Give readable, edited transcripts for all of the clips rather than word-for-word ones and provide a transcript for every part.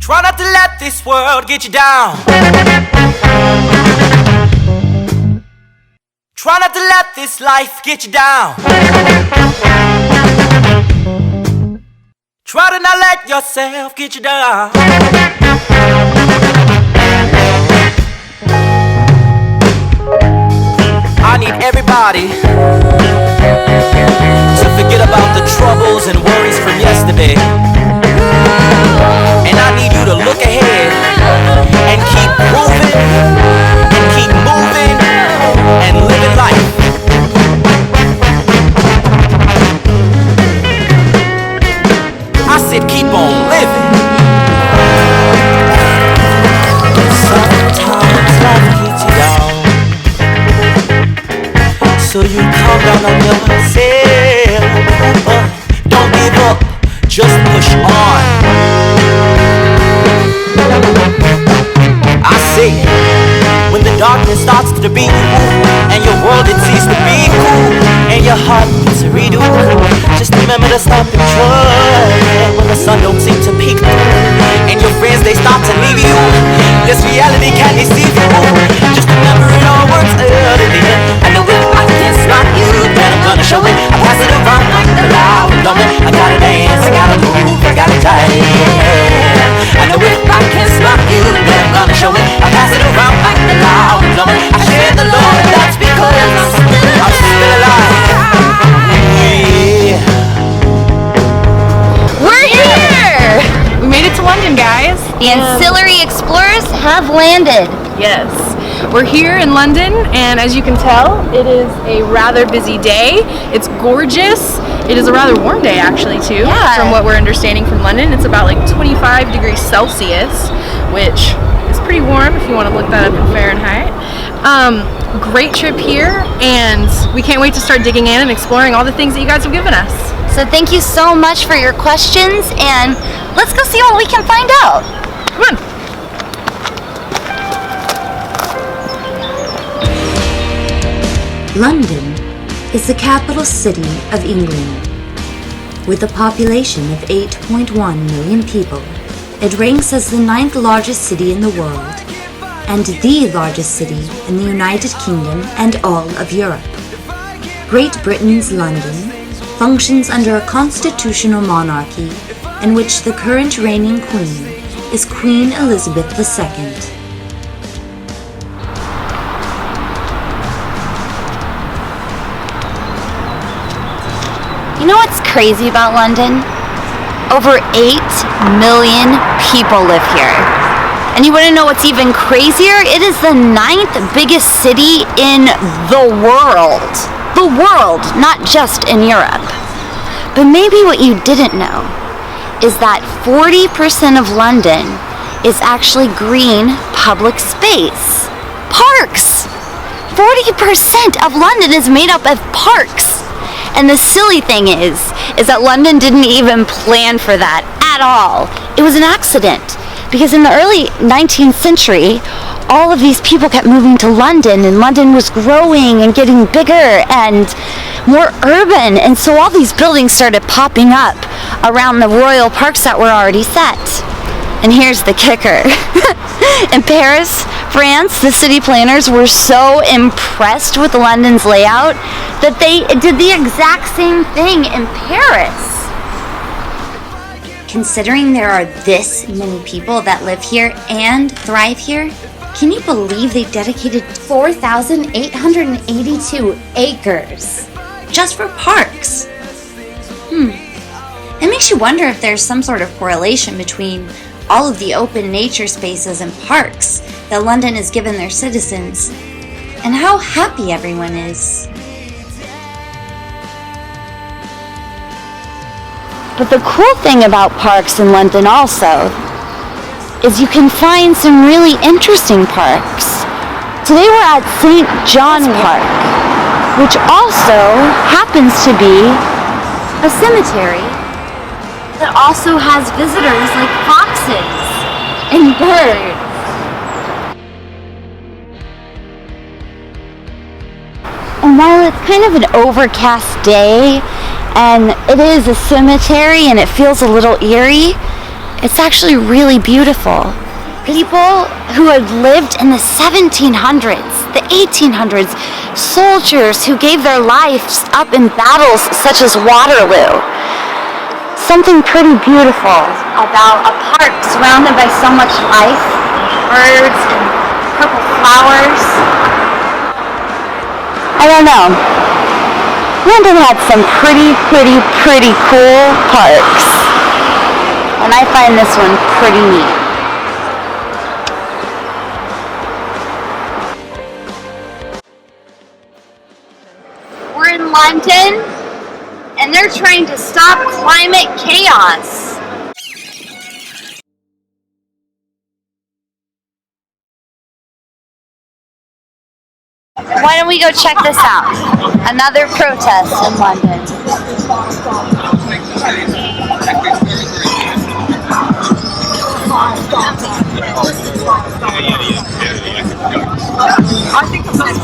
Try not to let this world get you down. Try not to let this life get you down. Try to not let yourself get you down. I need everybody to forget about the troubles and worries from yesterday. And I need you to look ahead and keep moving and keep moving and living life. I said keep on living. Sometimes life gets you down, so you calm down on yourself. Don't give up, just push on. I say, when the darkness starts to beat you and your world it seems to be cool and your heart needs a redo, just remember to stop and try. When the sun don't seem to peek and your friends they start to leave you, this reality can't deceive you. Just remember it all works out in the end. I know if I can stop you, then I'm gonna show it. I pass it around like the loud moment. I gotta dance, I gotta move, I gotta dance. I know if I can stop you, then I'm gonna show it. I pass it around like the loud moment. I share the Lord, that's because I'm still alive. Yeah. We're here! We made it to London, guys. The Ancillary explorers have landed. Yes. We're here in London, and as you can tell, it is a rather busy day. It's gorgeous. It is a rather warm day, actually, too, from what we're understanding from London. It's about like 25 degrees Celsius, which is pretty warm if you want to look that up in Fahrenheit. Great trip here, and we can't wait to start digging in and exploring all the things that you guys have given us. So thank you so much for your questions, and let's go see what we can find out. Come on. London is the capital city of England. With a population of 8.1 million people, it ranks as the 9th largest city in the world and the largest city in the United Kingdom and all of Europe. Great Britain's London functions under a constitutional monarchy in which the current reigning queen is Queen Elizabeth II. You know what's crazy about London? Over 8 million people live here. And you want to know what's even crazier? It is the 9th biggest city in the world. The world, not just in Europe. But maybe what you didn't know is that 40% of London is actually green public space. Parks! 40% of London is made up of parks. And the silly thing is that London didn't even plan for that at all. It was an accident. Because in the early 19th century, all of these people kept moving to London, and London was growing and getting bigger and more urban. And so all these buildings started popping up around the royal parks that were already set. And here's the kicker. In Paris, France, the city planners were so impressed with London's layout that they did the exact same thing in Paris. Considering there are this many people that live here and thrive here, can you believe they dedicated 4,882 acres just for parks? It makes you wonder if there's some sort of correlation between all of the open nature spaces and parks that London has given their citizens and how happy everyone is. But the cool thing about parks in London also is you can find some really interesting parks. Today we're at St. John Park, which also happens to be a cemetery that also has visitors like foxes and birds. And while it's kind of an overcast day, and it is a cemetery and it feels a little eerie, It's actually really beautiful. People who had lived in the 1700s, the 1800s, soldiers who gave their lives up in battles such as Waterloo. Something pretty beautiful about a park surrounded by so much life, birds and purple flowers. I don't know. London had some pretty cool parks. And I find this one pretty neat. We're in London, and they're trying to stop climate chaos. Why don't we go check this out? Another protest in London. I think it's nice.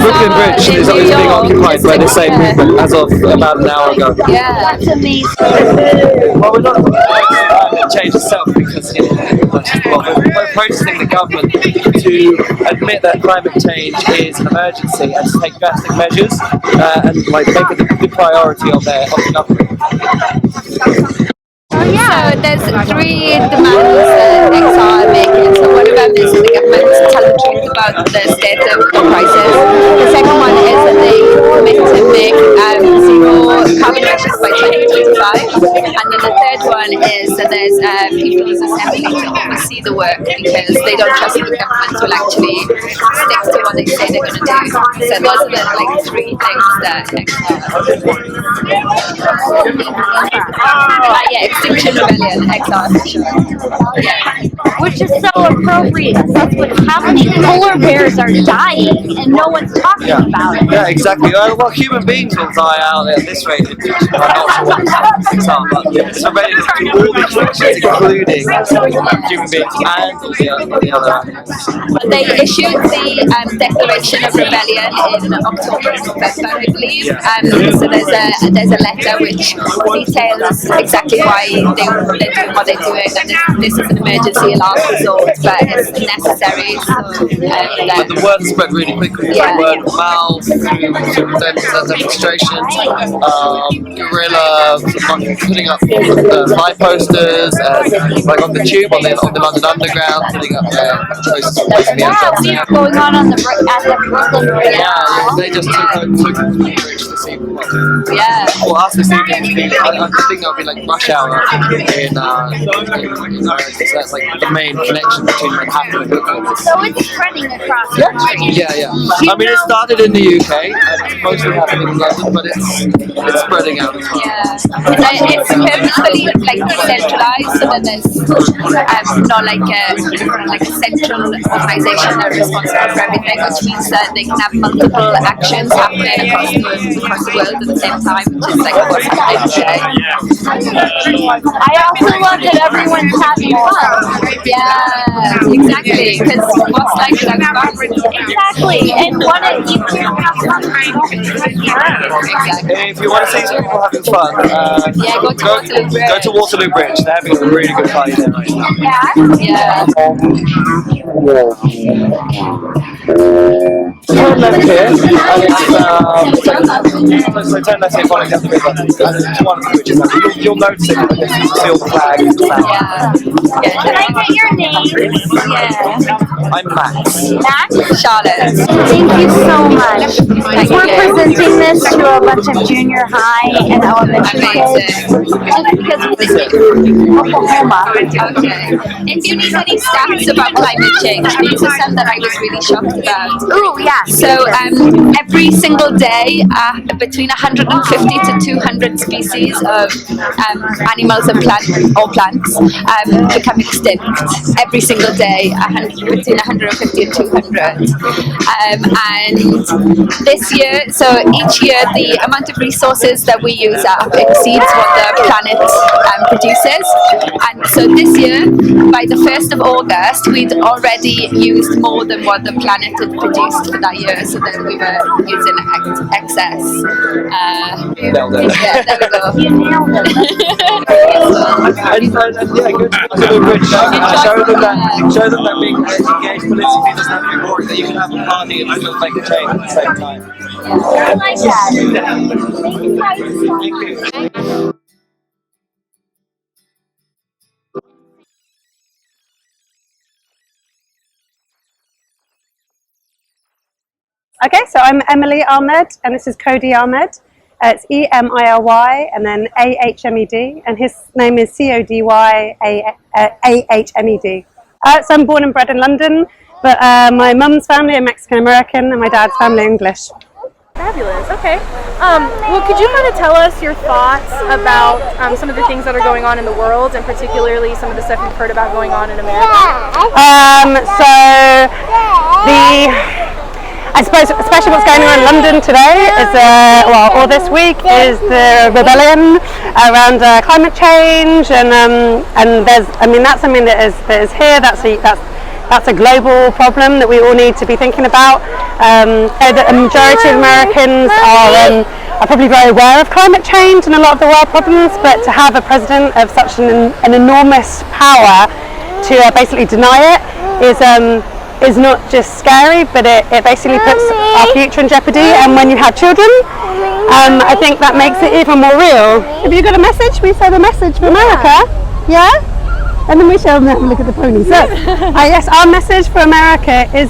Brooklyn Bridge is being occupied by the same movement as of about an hour ago. Yeah, that's amazing. Well, we're not climate change itself because we're protesting the government to admit that climate change is an emergency and to take drastic measures and like make it the priority of the government. So there's three demands that XR are making. So one of them is that the government tell the truth about the state of the crisis. The second one is that they commit to make zero carbon emissions by 2025. And then the third one is that there's people's assembly to oversee the work because they don't trust the government will actually stick to what they say they're going to do. So those are the three things that XR. Yeah, Extinction Rebellion, XR for sure. Yeah. Which is so appropriate because that's what's happening. Polar bears are dying and no one's talking about it. Yeah, exactly. Well, human beings will die out at this rate in future. I'm not sure what the statistics are, but it's already to do all the extinctions, including human beings and the other animals. They issued the Declaration of Rebellion in October, November, I believe. So there's a letter which details exactly why they're doing what they're doing, and this is an emergency last resort, but it's necessary. But the word spread really quickly. Yeah. Word of mouth through demonstrations, guerrilla putting up fly posters, like on the tube, on the London Underground, putting up posters for the Going on the at the Brooklyn Bridge. Yeah, they just took the bridge this evening. Yeah. Well, us this evening, I think there'll be like rush hour in America, so that's like the main connection between Manhattan and Brooklyn. So it's spreading across the country. Yeah. I mean, it started in the UK and it's mostly happening in London, but it's spreading out as well. Yeah. It's purposefully decentralized, so that there's not like a central organization that's responsible for everything, which means that they can have multiple actions happening across the world at the same time, which is like what's happening today. I also love that everyone's having fun. Yeah, exactly. Because what's like without fun? Exactly. And one of you can have fun. Exactly. If you want to see some people having fun, go to Waterloo Bridge. They're having a really good party there right now. Yeah. Turn left here, and it's so turn left here following down the river, and there's one of the bridges. You'll notice it in the distance. You see all the flags. Can I get your name? Yeah. I'm Max. Max? Charlotte. Thank you so much. We're presenting this to a bunch of junior high and elementary kids. Just because we live in Oklahoma. Okay. If you need any stats about climate change, these are some that I was really shocked about. Ooh, yes. So every single day, between 150 to 200 species of animals and plants become extinct every single day, between 150 and 200. And this year, so each year, the amount of resources that we use up exceeds what the planet produces. And so this year, by the 1st of August, we'd already used more than what the planet had produced for that year, so then we were using excess. Nailed it. Yeah, there we go. You nailed it. And yeah, good to the rich. Show them that being engaged politically doesn't have to be boring, that you can have a party and still make a change at the same time. I like that. Thank you. Okay, so I'm Emily Ahmed, and this is Cody Ahmed. It's E-M-I-L-Y and then A-H-M-E-D, and his name is C-O-D-Y-A-H-M-E-D. So I'm born and bred in London, but my mum's family are Mexican-American and my dad's family English. Fabulous. Okay. Well, could you kind of tell us your thoughts about some of the things that are going on in the world, and particularly some of the stuff you've heard about going on in America? I suppose, especially what's going on in London today is, or this week, is the rebellion around climate change, and there's, that's something that is here. That's a global problem that we all need to be thinking about. The majority of Americans are probably very aware of climate change and a lot of the world problems, but to have a president of such an enormous power to basically deny it is not just scary, but it basically puts our future in jeopardy. And when you have children, I think that makes it even more real. Have you got a message? We say the message for America, yeah? And then we show them, have a look at the pony. So, yes, our message for America is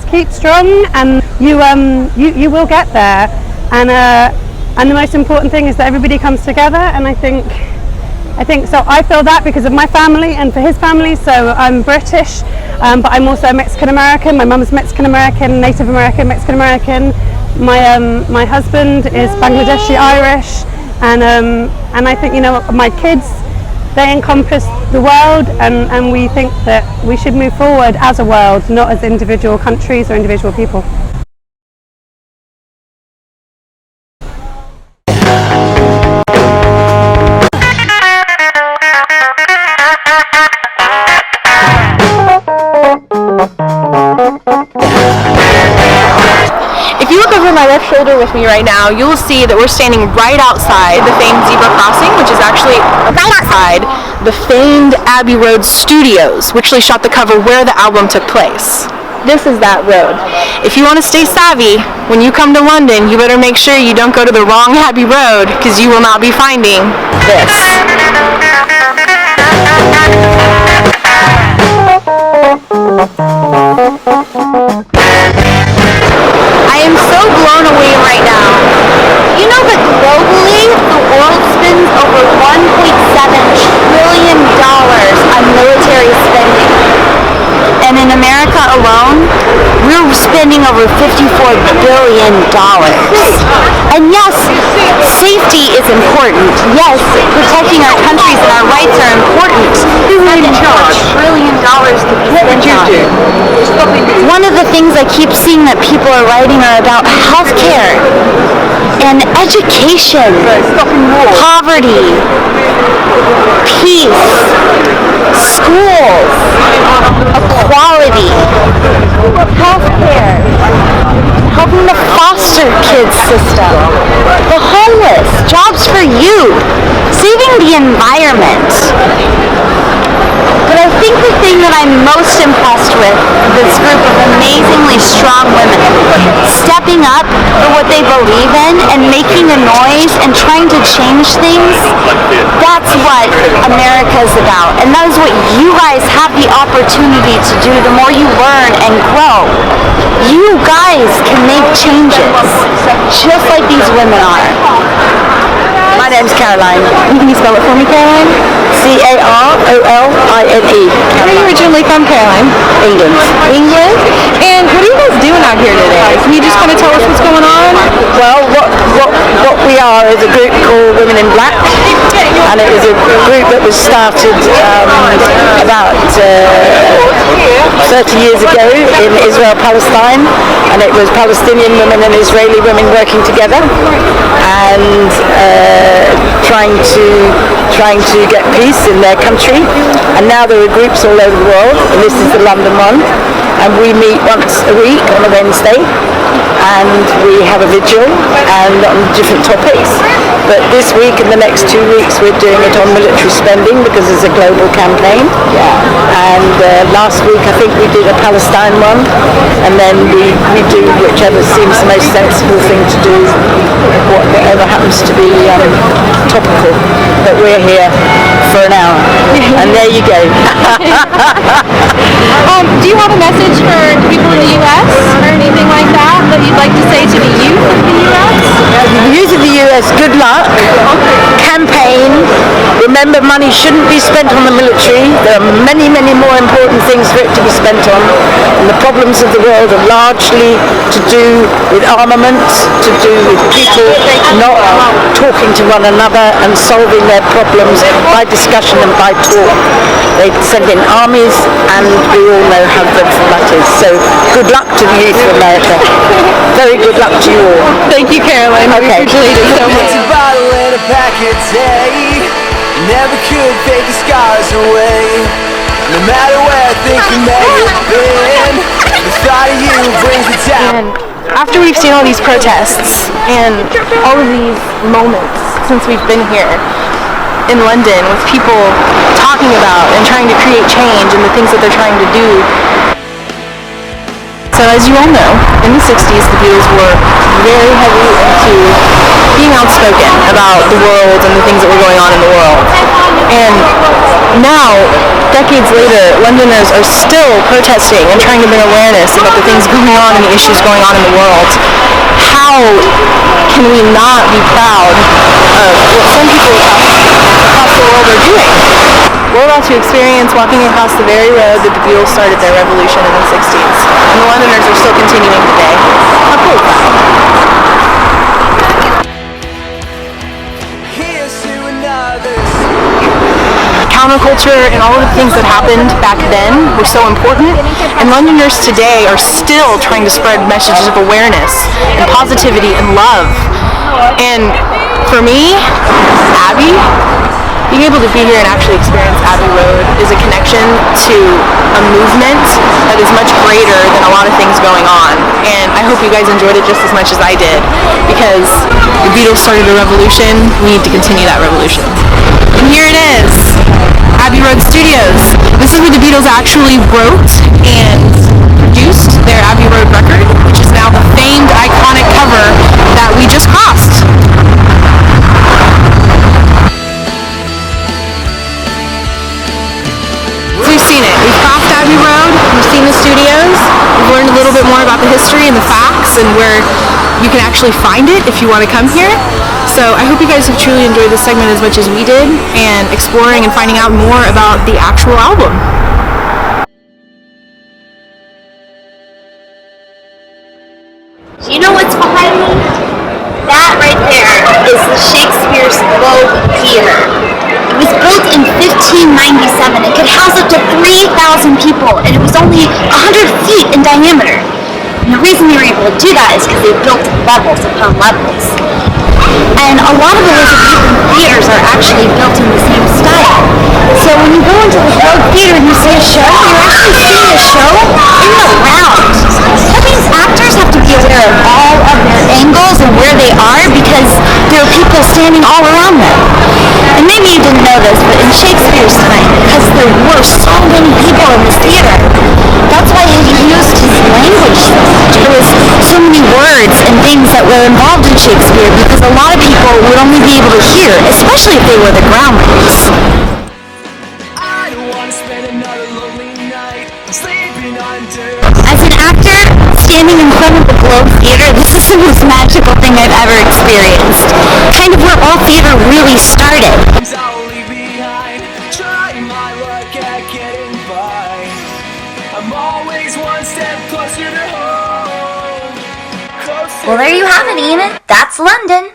keep strong, and you will get there. And the most important thing is that everybody comes together. And I think so. I feel that because of my family and for his family. So I'm British, but I'm also Mexican American. My mum's Mexican American, Native American, Mexican American. My husband is Bangladeshi Irish, and I think my kids, they encompass the world, and we think that we should move forward as a world, not as individual countries or individual people. If you look over my left shoulder with me right now, you'll see that we're standing right outside the famed zebra crossing, which is actually right outside the famed Abbey Road Studios, which actually shot the cover where the album took place. This is that road. If you want to stay savvy, when you come to London, you better make sure you don't go to the wrong Abbey Road, because you will not be finding this. I am so blown away right now. You know that globally, the world spends over $1.7 trillion on military spending. And in America alone, we're spending over $54 billion. And yes, safety is important. Yes, protecting our countries and our rights are important. $1 trillion to be spent on. One of the things I keep seeing that people are writing are about healthcare and education, poverty, peace, schools, equality, healthcare, helping the foster kids system, the homeless, jobs for youth, saving the environment. But I think the thing that I'm most impressed with, this group of amazingly strong women, stepping up for what they believe in and making a noise and trying to change things, that's what America's about. And that is what you guys have the opportunity to do the more you learn and grow. You guys can make changes, just like these women are. My name's Caroline. Can you spell it for me, Caroline? C-A-R-O-L-I-N-E. Where are you originally from, Caroline? England. England? And what are you guys doing out out here today? Can you just kind of tell us what's going on? Well, what we are is a group called Women in Black, and it is a group that was started about 30 years ago in Israel, Palestine, and it was Palestinian women and Israeli women working together and trying to get peace in their country. And now there are groups all over the world, and this is the London one, and we meet once a week on a Wednesday, and we have a vigil and on different topics. But this week and the next 2 weeks we're doing it on military spending because it's a global campaign. And last week I think we did a Palestine one, and then we do whichever seems the most sensible thing to do, whatever happens to be topical. But we're here for an hour, and there you go. Do you have a message for people in the U.S. or anything like that you'd like to say to the youth of the U.S.? The youth of the US, good luck. Campaign. Remember, money shouldn't be spent on the military. There are many, many more important things for it to be spent on. And the problems of the world are largely to do with armaments, to do with people not talking to one another and solving their problems by discussion and by talk. They send in armies, and we all know how dreadful that is. So good luck to the youth of America. Very good luck to you all. Thank you, Caroline. Okay. We appreciate it so much. It's a bottle and a packet day. Never could fake the scars away. No matter where I think you may have been, the thought of you brings it down. And after we've seen all these protests and all of these moments since we've been here in London with people talking about and trying to create change and the things that they're trying to do. So as you all know, in the 60s the Beatles were very heavy into being outspoken about the world and the things that were going on in the world. And now, decades later, Londoners are still protesting and trying to bring awareness about the things going on and the issues going on in the world. How can we not be proud of what some people across the world are doing? We're about to experience walking across the very road that the Beatles started their revolution in the 60s. And the Londoners are still continuing today. How cool is that? Here's to another. Counterculture and all of the things that happened back then were so important, and Londoners today are still trying to spread messages of awareness and positivity and love. And for me, Abbey, being able to be here and actually experience Abbey Road is a connection to a movement that is much greater than a lot of things going on. And I hope you guys enjoyed it just as much as I did, because the Beatles started a revolution. We need to continue that revolution. And here it is, Abbey Road Studios. This is where the Beatles actually wrote and produced their Abbey Road record, which is now the famed iconic cover that we just crossed. We've seen it. We've crossed Abbey Road, we've seen the studios, we've learned a little bit more about the history and the facts and where you can actually find it if you want to come here. So I hope you guys have truly enjoyed this segment as much as we did, and exploring and finding out more about the actual album. Do you know what's behind me? That right there is the Shakespeare's Globe Theater. It was built in 1597. It could house up to 3,000 people, and it was only 100 feet in diameter. And the reason they were able to do that is because they built levels upon levels. And a lot of Elizabethan theaters are actually built in the same style. So when you go into the Globe Theater and you see a show, you're actually seeing a show in the round. That means actors have to be aware of all of their angles and where they are, because there are people standing all around them. And maybe you didn't know this, but in Shakespeare's time, because there were so many people in this theater, that's why he used his language so much. There was so many words and things that were involved in Shakespeare, because a lot of people would only be able to hear, especially if they were the groundlings. I don't wanna spend another lonely night sleeping under. As an actor, standing in front of the Globe Theater, this is the most magical thing I've ever experienced. Kind of where all theater really started. I'll leave behind, trying my luck at getting by. I'm always one step closer to home. Well, there you have it, Enid. That's London.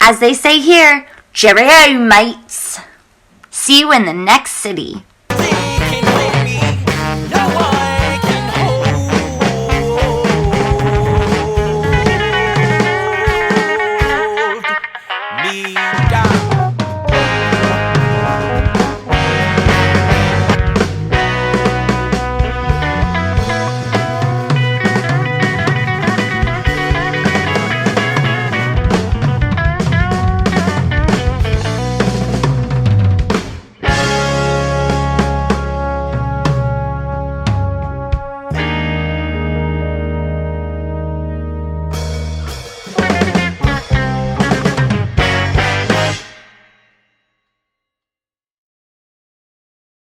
As they say here, cheerio, mates. See you in the next city.